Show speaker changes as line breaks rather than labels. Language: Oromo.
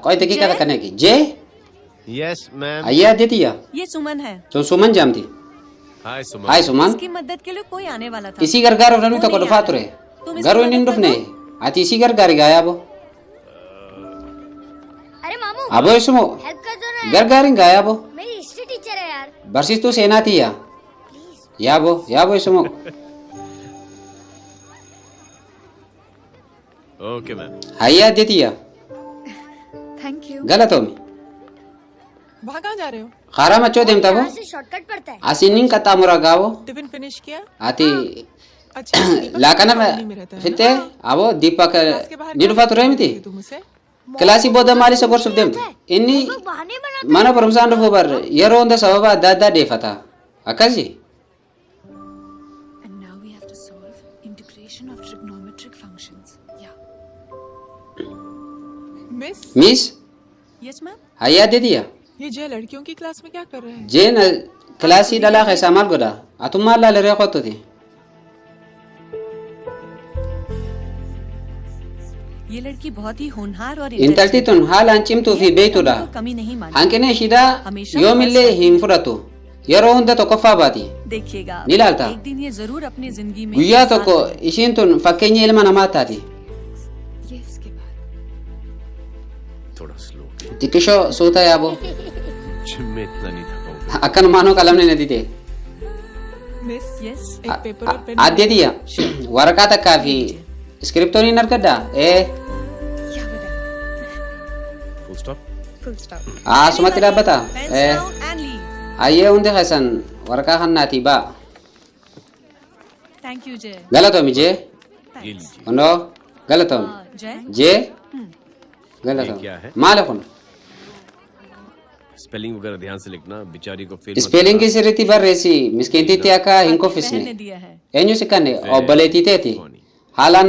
कोई तकी क्या करने की जे
यस मैम।
आइया देती है
ये सुमन है।
तो सुमन जामती
हाय सुमन।
हाय सुमन
इसकी मदद के लिए कोई आने वाला था।
isi gargaro nanu
वो
ta
नहीं
kodo
आया।
fature
तुम इसकी
garo
मदद
inin
कर
dufne
दो।
ati isi gargari gaya abo
अरे मामू
abo isumo
हेल्प कर दो ना यार।
gargarin gaya abo
मेरी हिस्ट्री टीचर है यार।
barsis tu senati ya yabo isumo
okay ma'am.
ayya detiya
thank you.
galatomi
वहाँ कहाँ जा रहे हो?
khara macho dem tabo
यहाँ से शॉर्टकट पड़ता है।
asinin kata mura gawo
tiffin finish किया?
ati
अच्छा दीपक
lakana
कॉलोनी में रहता है ना?
fitte abo deepak
क्लास के बाहर
nidu fature miti
तुम उसे
kelasi boda mali sa gorsuf dem inni
लोग बहाने बनाते
mana perumsaan dhufu bar yeroo hunda sababa adda addaa deeffata akkasi
And now we have to solve integration of trigonometric functions. Yeah.
Miss
miss
Yes ma'am.
ayya dediya
ये जय लड़कियों की क्लास में क्या कर रहे हैं?
jeen kilaasii dhalaa keessaa maal godha atummaan laalaree qottuti
ये लड़की बहुत ही होनहार और
intalti tun haalaan cimtuu fi beeytudha
को कमी नहीं मानती।
hanqina ishiidhaa
हमेशा
yoomillee hin fudhatu yeroo hunda tokkoffaa baati
देखिएगा
नहीं लालता।
एक दिन ये जरूर अपनी जिंदगी में
guyyaa
एक साथ
tokko
बदलेगी।
ishiin tun fakkeenya ilma namaa taati
ये इसके बाद
थोड़ा slow.
xiqqishoo suuta yaaboo
gym में इतना नहीं था पाऊँ।
akkanumaanoo qalamni na dide
miss
Yes.
एक पेपर और pen
addeetiya waraqaa takkaa fi iskiriptoon hin argaddaa
क्या बेटा?
Full stop.
Full stop.
asumatti dhaabbata
Pens down and leave.
ayyee hundi keessan waraqaa kannaatii baa
Thank you जय।
galatoomi jee
ये लीजिए।
hundoo galatoomi
जय
jee
ये
galatoomi
क्या है?
maali kun
स्पेलिंग वगैरह ध्यान से लिखना, बेचारी को fail
ispeelingii sirriitti barreessi miskiintitti akka hin
आपकी बहन
kuffisne
ने दिया है।
eenyu si kanne obboleettii teeti haalaan